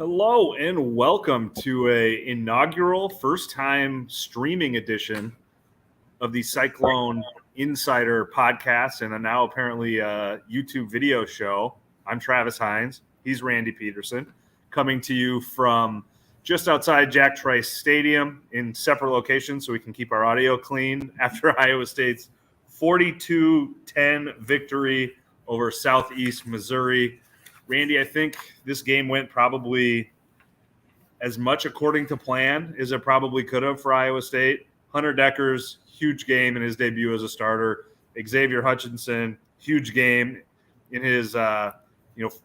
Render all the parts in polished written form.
Hello and welcome to a inaugural first-time streaming edition of the Cyclone Insider podcast and a now apparently YouTube video show. I'm Travis Hines. He's Randy Peterson, coming to you from just outside Jack Trice Stadium in separate locations so we can keep our audio clean after Iowa State's 42-10 victory over Southeast Missouri. Randy, I think this game went probably as much according to plan as it probably could have for Iowa State. Hunter Dekkers, huge game in his debut as a starter. Xavier Hutchinson, huge game in his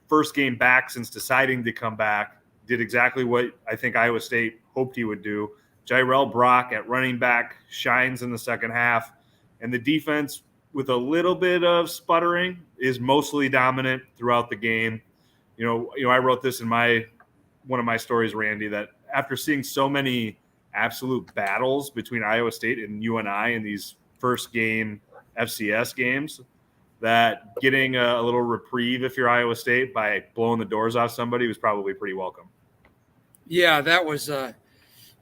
first game back since deciding to come back. Did exactly what I think Iowa State hoped he would do. Jyrell Brock at running back shines in the second half. And the defense, with a little bit of sputtering, is mostly dominant throughout the game. I wrote this in one of my stories, Randy, that after seeing so many absolute battles between Iowa State and UNI in these first game FCS games, that getting a little reprieve if you're Iowa State by blowing the doors off somebody was probably pretty welcome. Yeah, that was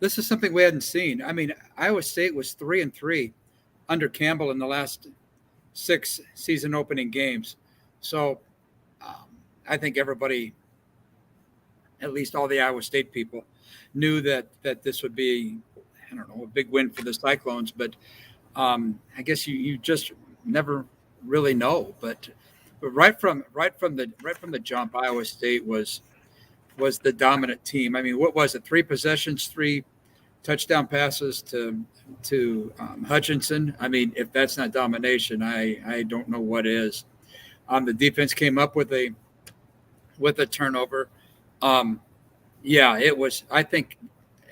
this is something we hadn't seen. I mean, Iowa State was 3-3 under Campbell in the last 6 season opening games. So I think everybody, at least all the Iowa State people, knew that this would be, a big win for the Cyclones. But I guess you just never really know. But right from the jump, Iowa State was the dominant team. I mean, what was it? 3 possessions, 3 touchdown passes to Hutchinson. I mean, if that's not domination, I don't know what is. The defense came up with a turnover. It was. I think,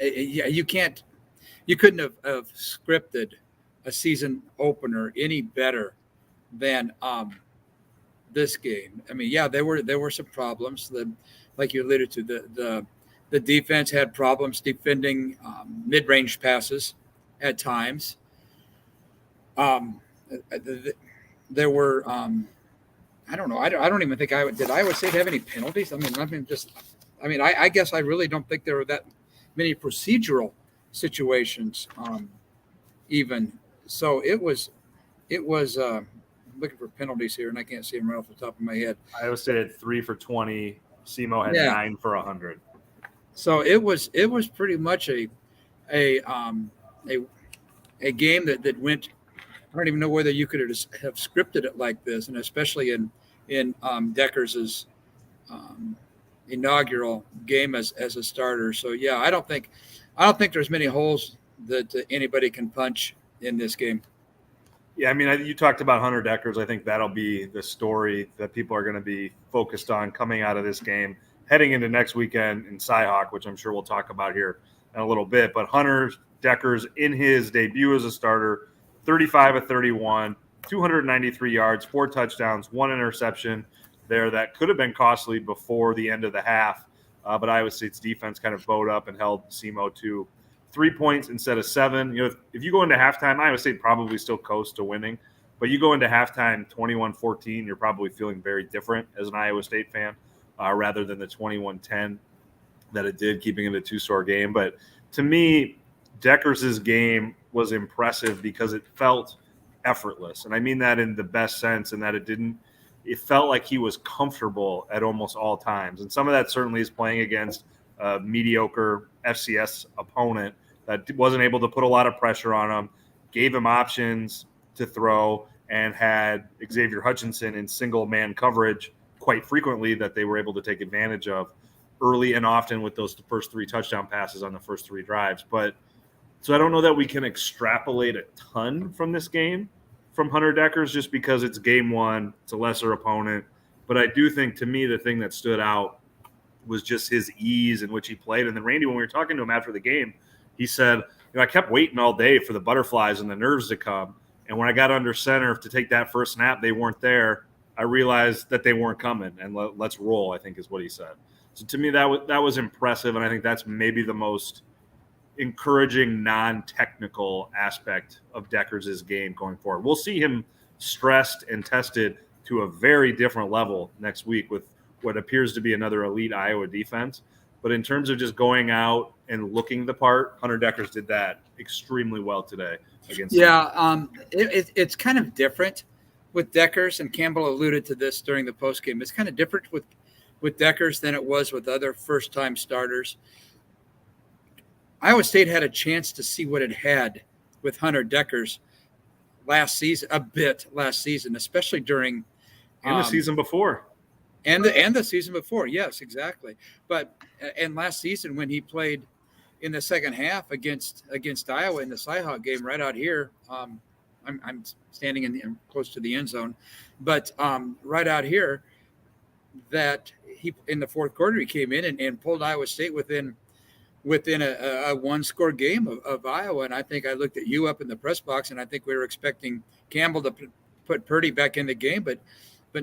you couldn't have scripted a season opener any better than this game. I mean, there were some problems. Like you alluded to, the defense had problems defending mid-range passes at times. There were. I don't know. I don't even think did Iowa State have any penalties? I guess I really don't think there were that many procedural situations, even. So it was looking for penalties here, and I can't see them right off the top of my head. Iowa State had 3 for 20. SEMO had 9 for 100. So it was pretty much a game that went. I don't even know whether you could have scripted it like this, and especially in Dekkers' inaugural game as a starter. So yeah, I don't think there's many holes that anybody can punch in this game. Yeah, I mean, you talked about Hunter Dekkers. I think that'll be the story that people are going to be focused on coming out of this game, heading into next weekend in Cyhawk, which I'm sure we'll talk about here in a little bit. But Hunter Dekkers, in his debut as a starter, 35 of 31, 293 yards, 4 touchdowns, 1 interception there that could have been costly before the end of the half. But Iowa State's defense kind of bowed up and held SEMO to 3 points instead of 7. If you go into halftime, Iowa State probably still coasts to winning. But you go into halftime 21-14, you're probably feeling very different as an Iowa State fan rather than the 21-10 that it did, keeping it a 2-score game. But to me, Dekkers' game was impressive because it felt effortless. And I mean that in the best sense, in that it felt like he was comfortable at almost all times. And some of that certainly is playing against a mediocre FCS opponent that wasn't able to put a lot of pressure on him, gave him options to throw, and had Xavier Hutchinson in single man coverage quite frequently that they were able to take advantage of early and often with those first 3 touchdown passes on the first 3 drives. So I don't know that we can extrapolate a ton from this game from Hunter Dekkers just because it's game 1, it's a lesser opponent. But I do think, to me, the thing that stood out was just his ease in which he played. And then, Randy, when we were talking to him after the game, he said, I kept waiting all day for the butterflies and the nerves to come. And when I got under center to take that first snap, they weren't there. I realized that they weren't coming, and let's roll, I think is what he said. So to me, that was impressive, and I think that's maybe the most encouraging non-technical aspect of Dekkers' game going forward. We'll see him stressed and tested to a very different level next week with what appears to be another elite Iowa defense. But in terms of just going out and looking the part, Hunter Dekkers did that extremely well today against. Yeah, it's kind of different with Dekkers, and Campbell alluded to this during the postgame. It's kind of different with Dekkers than it was with other first-time starters. Iowa State had a chance to see what it had with Hunter Dekkers last season, especially during the season before. And the season before, yes, exactly. But and last season when he played in the second half against Iowa in the Cyhawk game right out here, I'm standing close to the end zone, but right out here, that he in the fourth quarter he came in and pulled Iowa State within a one-score game of Iowa. And I think I looked at you up in the press box, and I think we were expecting Campbell to put Purdy back in the game, but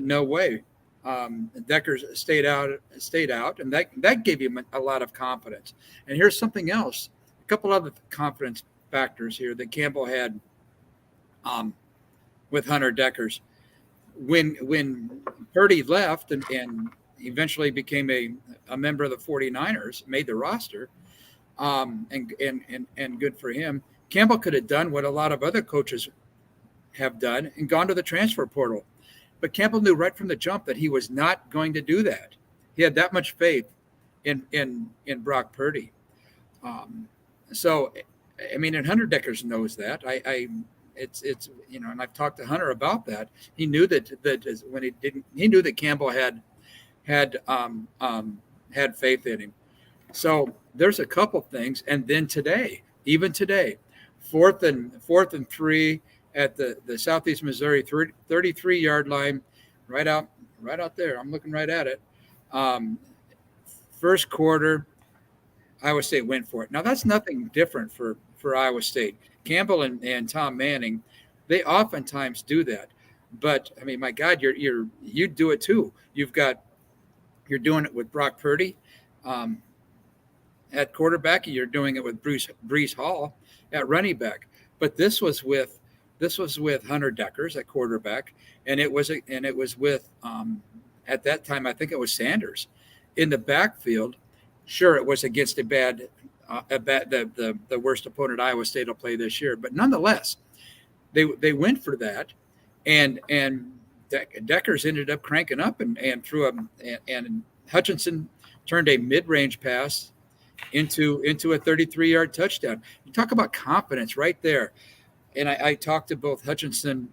no way. Dekkers stayed out, and that gave him a lot of confidence. And here's something else: a couple other confidence factors here that Campbell had with Hunter Dekkers. When Purdy left and eventually became a member of the 49ers, made the roster, and good for him. Campbell could have done what a lot of other coaches have done and gone to the transfer portal. But Campbell knew right from the jump that he was not going to do that. He had that much faith in Brock Purdy. So, I mean, and Hunter Dekkers knows that. It's and I've talked to Hunter about that. He knew that when he knew that Campbell had faith in him. So there's a couple things, and then even today, fourth and 3. At the Southeast Missouri 33-yard line, right out there. I'm looking right at it. First quarter, Iowa State went for it. Now that's nothing different for Iowa State. Campbell and Tom Manning, they oftentimes do that. But I mean, my God, you do it too. You're doing it with Brock Purdy at quarterback, and you're doing it with Breece Hall at running back. But this was with Hunter Dekkers at quarterback, and it was with at that time I think it was Sanders in the backfield. Sure, it was against the worst opponent Iowa State will play this year, but nonetheless, they went for that, and Dekkers ended up cranking up and threw and Hutchinson turned a mid-range pass into a 33-yard touchdown. You talk about confidence right there. And I talked to both Hutchinson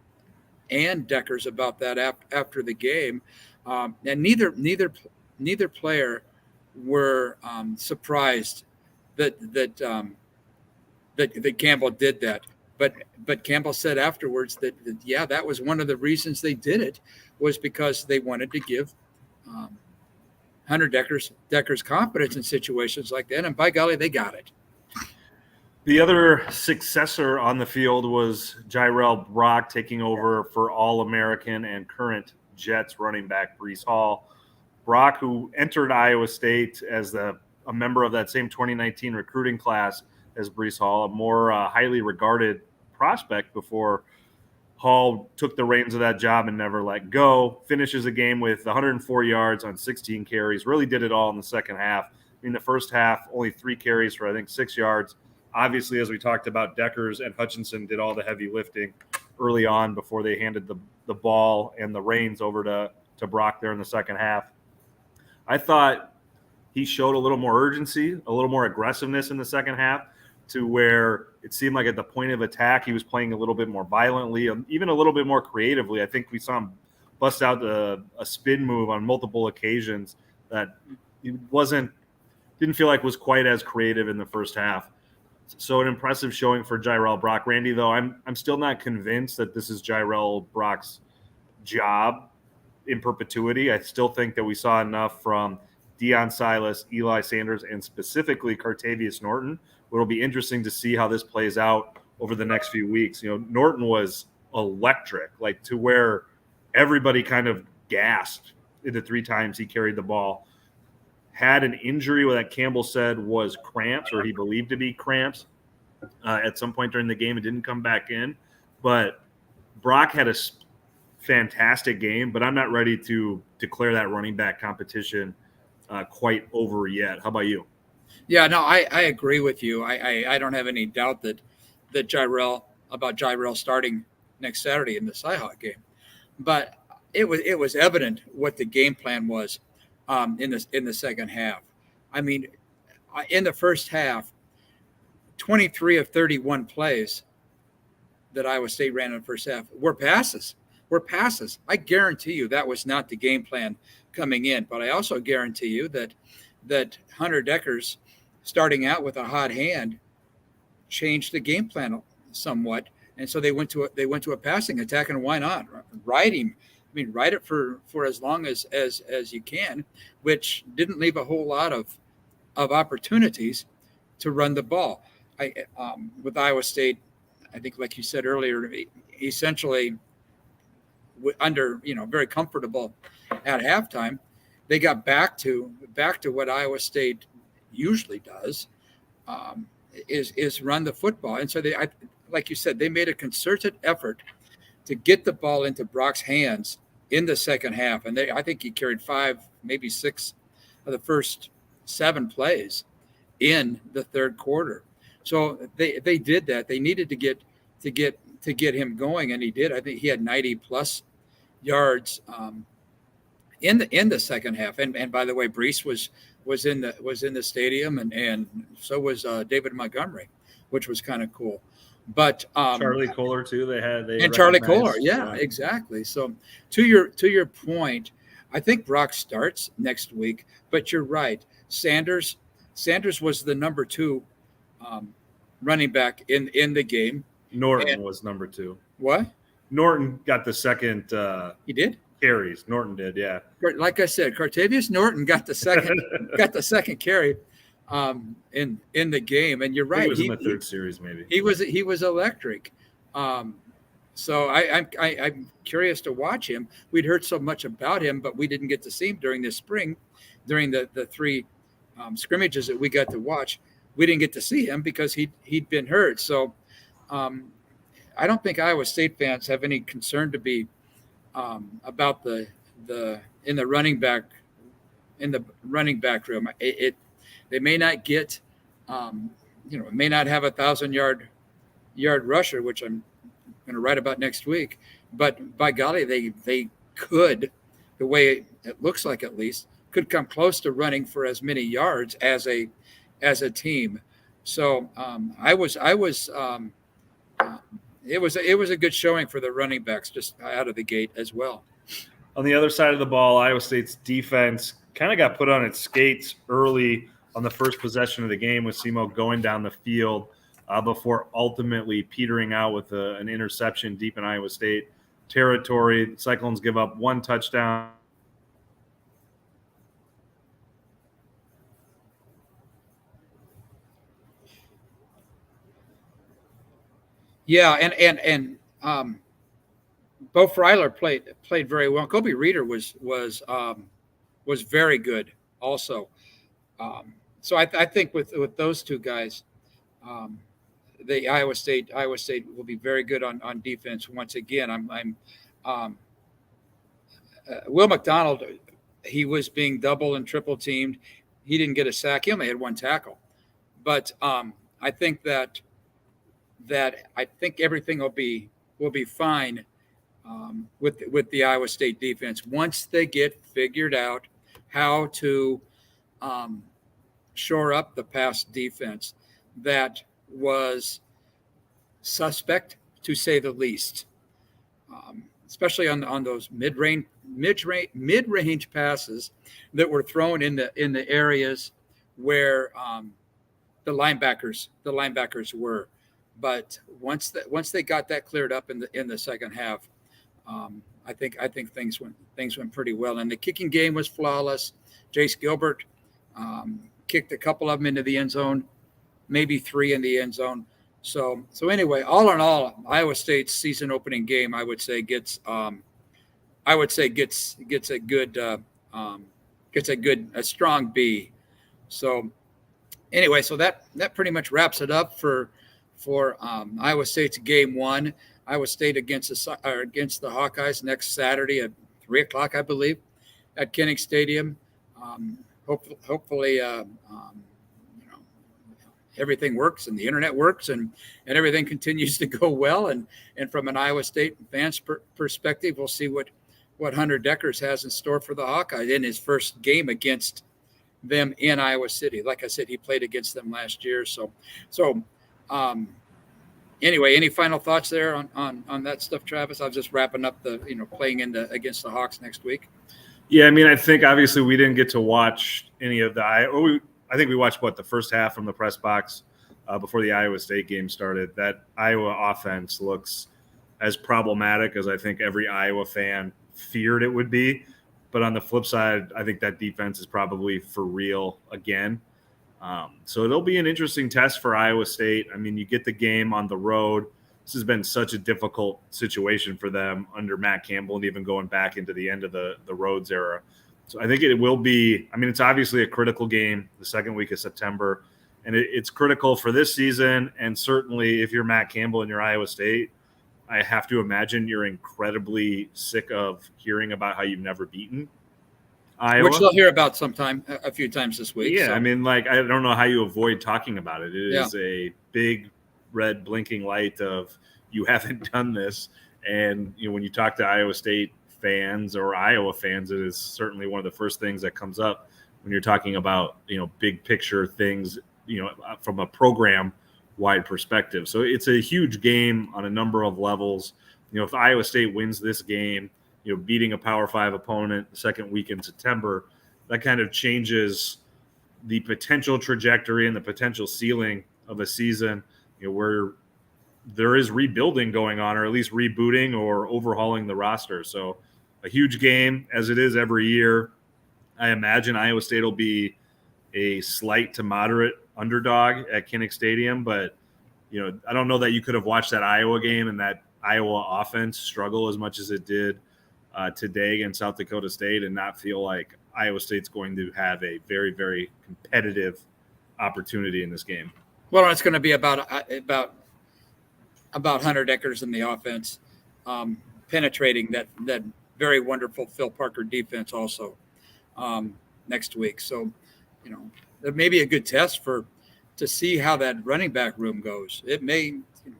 and Dekkers about that after the game, and neither player were surprised that Campbell did that. But Campbell said afterwards that that was one of the reasons they did it, was because they wanted to give Hunter Dekkers confidence in situations like that, and by golly, they got it. The other successor on the field was Jirel Brock taking over for All-American and current Jets running back Breece Hall. Brock, who entered Iowa State as a member of that same 2019 recruiting class as Breece Hall, a more highly regarded prospect before Hall took the reins of that job and never let go, finishes a game with 104 yards on 16 carries, really did it all in the second half. In the first half, only 3 carries for, I think, 6 yards. Obviously, as we talked about, Dekkers and Hutchinson did all the heavy lifting early on before they handed the ball and the reins over to Brock there in the second half. I thought he showed a little more urgency, a little more aggressiveness in the second half, to where it seemed like at the point of attack he was playing a little bit more violently, even a little bit more creatively. I think we saw him bust out a spin move on multiple occasions that he didn't feel like was quite as creative in the first half. So an impressive showing for Jirel Brock. Randy, though, I'm still not convinced that this is Jirel Brock's job in perpetuity. I still think that we saw enough from Deion Silas, Eli Sanders, and specifically Cartavius Norton. It'll be interesting to see how this plays out over the next few weeks. Norton was electric, like to where everybody kind of gasped in the 3 times he carried the ball. Had an injury that Campbell said was cramps, or he believed to be cramps, at some point during the game. It didn't come back in. But Brock had a fantastic game, but I'm not ready to declare that running back competition quite over yet. How about you? Yeah, no, I agree with you. I don't have any doubt that Jirel starting next Saturday in the Cyhawk game, but it was evident what the game plan was in the second half. I mean, in the first half, 23 of 31 plays that Iowa State ran in the first half were passes. Were passes. I guarantee you that was not the game plan coming in, but I also guarantee you that Hunter Dekkers starting out with a hot hand changed the game plan somewhat, and so they went to a passing attack. And why not ride him? I mean, ride it for as long as you can, which didn't leave a whole lot of opportunities to run the ball. With Iowa State, I think, like you said earlier, essentially under very comfortable at halftime, they got back to what Iowa State usually does, is run the football. And so like you said, they made a concerted effort to get the ball into Brock's hands in the second half. And I think he carried 5, maybe 6 of the first 7 plays in the third quarter. So they did that. They needed to get him going, and he did. I think he had 90 plus yards in the second half. And by the way, Brees was in the stadium, and so was David Montgomery, which was kind of cool. But Charlie Kohler too. They Charlie Kohler, yeah, exactly. So to your point, I think Brock starts next week. But you're right. Sanders was the number 2 running back in the game. Norton was number 2. What? Norton got the second. He did? Carries. Norton did, yeah. Like I said, Cartavius Norton got the second carry in the game, and you're right. He was in the third series, maybe. He was electric. So I'm curious to watch him. We'd heard so much about him, but we didn't get to see him during this spring, during the 3 scrimmages that we got to watch. We didn't get to see him because he'd been hurt. So I don't think Iowa State fans have any concern to be about the running back room. They may not get may not have 1,000-yard rusher, which I'm going to write about next week, but by golly, they could, the way it looks like at least, could come close to running for as many yards as a team. So it was a good showing for the running backs just out of the gate as well. On the other side of the ball, Iowa State's defense kind of got put on its skates early on the first possession of the game with SEMO going down the field before ultimately petering out with an interception deep in Iowa State territory. The Cyclones give up 1 touchdown. Yeah, and Bo Freiler played very well. Kobe Reeder was very good also. So I think with those 2 guys, the Iowa State will be very good on defense once again. Will McDonald, he was being double and triple teamed. He didn't get a sack. He only had 1 tackle, but I think that everything will be fine with the Iowa State defense once they get figured out how to shore up the pass defense that was suspect, to say the least, especially on those mid-range passes that were thrown in the areas where the linebackers were. But once they got that cleared up in the second half, I think things went pretty well. And the kicking game was flawless. Jace Gilbert kicked a couple of them into the end zone, maybe 3 in the end zone. So anyway, all in all, Iowa State's season opening game, I would say gets a strong B. So anyway, so that pretty much wraps it up for Iowa State's game 1. Iowa State against the Hawkeyes next Saturday at 3:00, I believe, at Kinnick Stadium. hopefully, everything works and the internet works and everything continues to go well. And from an Iowa State fans perspective, we'll see what Hunter Dekkers has in store for the Hawkeyes in his first game against them in Iowa City. Like I said, he played against them last year. So anyway, any final thoughts there on that stuff, Travis? I was just wrapping up the, playing against the Hawks next week. Yeah, I mean, I think obviously we didn't get to watch any of I think we watched the first half from the press box before the Iowa State game started. That Iowa offense looks as problematic as I think every Iowa fan feared it would be. But on the flip side, I think that defense is probably for real again. So it'll be an interesting test for Iowa State. I mean, you get the game on the road. This has been such a difficult situation for them under Matt Campbell and even going back into the end of the Rhodes era. So I think it will be – I mean, it's obviously a critical game the second week of September, and it's critical for this season. And certainly if you're Matt Campbell and you're Iowa State, I have to imagine you're incredibly sick of hearing about how you've never beaten Iowa. Which they'll hear about a few times this week. Yeah, so. I mean, I don't know how you avoid talking about it. It is a big red blinking light of you haven't done this. And, when you talk to Iowa State fans or Iowa fans, it is certainly one of the first things that comes up when you're talking about, big picture things, from a program-wide perspective. So it's a huge game on a number of levels. If Iowa State wins this game, beating a Power 5 opponent the second week in September, that kind of changes the potential trajectory and the potential ceiling of a season, where there is rebuilding going on, or at least rebooting or overhauling the roster. So a huge game, as it is every year. I imagine Iowa State will be a slight to moderate underdog at Kinnick Stadium, but I don't know that you could have watched that Iowa game and that Iowa offense struggle as much as it did today against South Dakota State and not feel like Iowa State's going to have a very, very competitive opportunity in this game. Well, it's going to be about Hunter Dekkers in the offense, penetrating that very wonderful Phil Parker defense also next week. So, it may be a good test to see how that running back room goes. It may,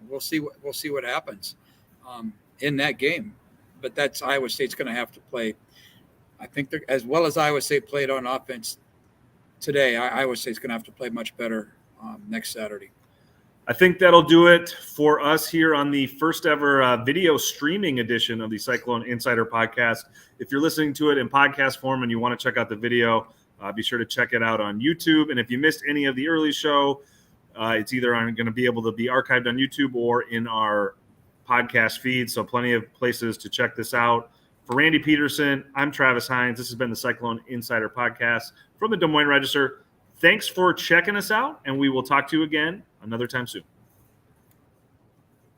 we'll see what happens in that game. But that's Iowa State's going to have to play. I think as well as Iowa State played on offense today, Iowa State's going to have to play much better next Saturday. I think that'll do it for us here on the first ever video streaming edition of the Cyclone Insider podcast. If you're listening to it in podcast form and you want to check out the video, be sure to check it out on YouTube. And if you missed any of the early show, it's either going to be able to be archived on YouTube or in our podcast feed. So plenty of places to check this out. For Randy Peterson, I'm Travis Hines. This has been the Cyclone Insider podcast from the Des Moines Register. Thanks for checking us out, and we will talk to you again another time soon.